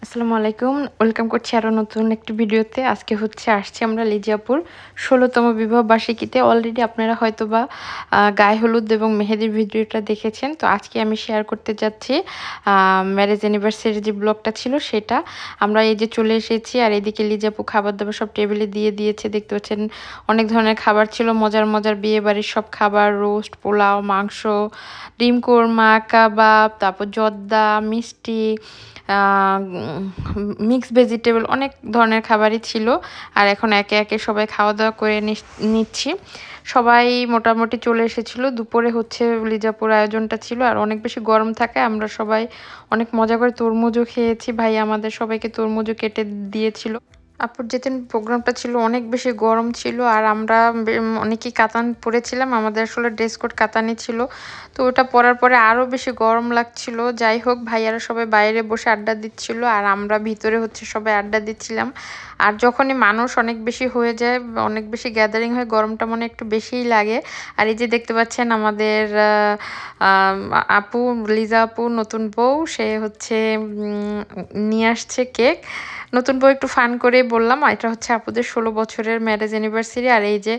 আসসালামু আলাইকুম, ওয়েলকাম করছি আরও নতুন একটি ভিডিওতে। আজকে আসছি আমরা লিজিয়াপুর ১৬তম বিবাহ বার্ষিকীতে। অলরেডি আপনারা হয়তোবা গায়ে হলুদ এবং মেহেদির ভিডিওটা দেখেছেন। তো আজকে আমি শেয়ার করতে যাচ্ছি ম্যারেজ অ্যানিভার্সারি যে ব্লগটা ছিল সেটা। আমরা এই যে চলে এসেছি, আর এদিকে লিজিয়াপু খাবার দাবার সব টেবিলে দিয়ে দিয়েছে। দেখতে পাচ্ছেন অনেক ধরনের খাবার ছিল, মজার মজার বিয়ে বাড়ির সব খাবার, রোস্ট, পোলাও, মাংস, ডিম কোরমা, কাবাব, তারপর জর্দা, মিষ্টি, মিক্স ভেজিটেবল, অনেক ধরনের খাবারই ছিল। আর এখন একে একে সবাই খাওয়া দাওয়া করে নিচ্ছি। সবাই মোটামুটি চলে এসেছিলো। দুপুরে লিজাপুর আয়োজনটা ছিল, আর অনেক বেশি গরম থাকায় আমরা সবাই অনেক মজা করে তরমুজও খেয়েছি। ভাই আমাদের সবাইকে তরমুজও কেটে দিয়েছিল। আপুর যেদিন প্রোগ্রামটা ছিল অনেক বেশি গরম ছিল, আর আমরা অনেকেই কাতান পরেছিলাম। আমাদের আসলে ড্রেস কোড কাতানি ছিল, তো ওটা পরার পরে আরও বেশি গরম লাগছিল। যাই হোক, ভাইয়ারা সবাই বাইরে বসে আড্ডা দিচ্ছিল, আর আমরা ভিতরে সবাই আড্ডা দিচ্ছিলাম। আর যখনই মানুষ অনেক বেশি হয়ে যায়, অনেক বেশি গ্যাদারিং হয়, গরমটা মনে একটু বেশিই লাগে। আর এই যে দেখতে পাচ্ছেন আমাদের আপু, লিজা আপু নতুন বউ, সে নিয়ে আসছে কেক। নতুন বউ একটু ফান করে বললাম এটা আপুদের 16 বছরের ম্যারেজ অ্যানিভার্সারি। আর এই যে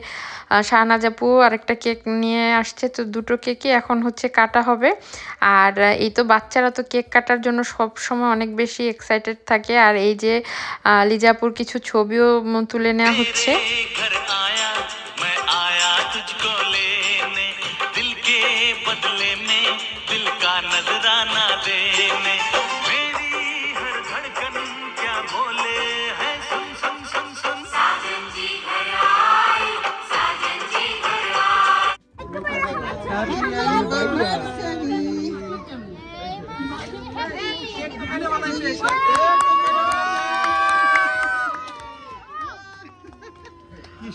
শাহনাজ আপু আরেকটা কেক নিয়ে আসছে, তো দুটো কেকই এখন কাটা হবে। আর এই তো বাচ্চারা তো কেক কাটার জন্য সব সময় অনেক বেশি এক্সাইটেড থাকে। আর এই যে লিজাপুর কিছু ছবিও তুলে নেওয়া হচ্ছে।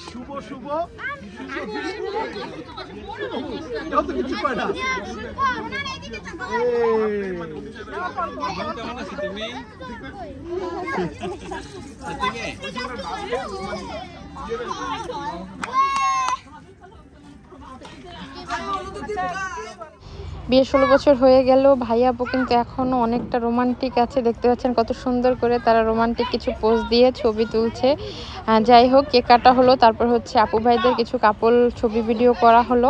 শুভ শুভ কত কিছু পায় না। বিয়ে 16 বছর হয়ে গেল, ভাই আপু কিন্তু এখনো অনেকটা রোমান্টিক আছে। দেখতে পাচ্ছেন কত সুন্দর করে তারা রোমান্টিক কিছু পোজ দিয়ে ছবি তুলছে। যাই হোক, কেক কাটা হলো, তারপর আপু ভাইদের কিছু কাপল ছবি ভিডিও করা হলো।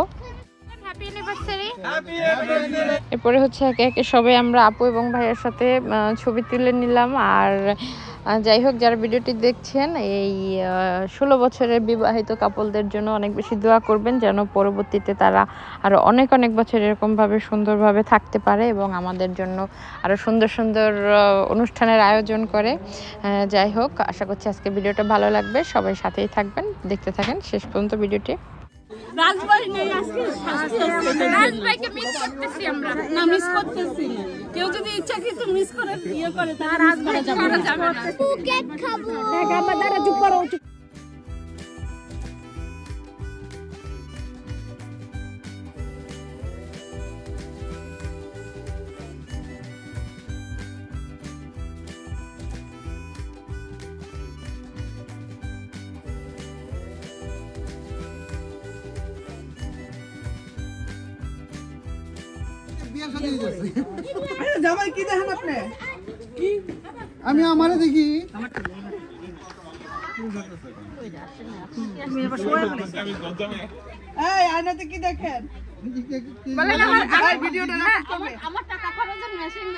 এরপরে একে একে সবাই আমরা আপু এবং ভাইয়ের সাথে ছবি তুলে নিলাম। আর যাই হোক, যারা ভিডিওটি দেখছেন, এই 16 বছরের বিবাহিত কাপলদের জন্য অনেক বেশি দোয়া করবেন, যেন পরবর্তীতে তারা আরো অনেক অনেক বছর এরকমভাবে সুন্দরভাবে থাকতে পারে এবং আমাদের জন্য আরো সুন্দর সুন্দর অনুষ্ঠানের আয়োজন করে। যাই হোক, আশা করছি আজকে ভিডিওটা ভালো লাগবে। সবাই সাথেই থাকবেন, দেখতে থাকেন শেষ পর্যন্ত ভিডিওটি। রাজবাড়ি নেই আজকে, রাজবাড়িকে মিস করতেছি আমরা। না, মিস করতেছি না। কেউ যদি ইচ্ছাকৃত মিস করে করে তার রাজবাড়ি যাবে না। কেক খাবো। গাবা দাঁড়া, চুপ করো। জামাই কি দেখেন আপনি? আমি আমারে দেখি। আয়নাতে কি দেখেন? আমার টাকা খরচের মেশিন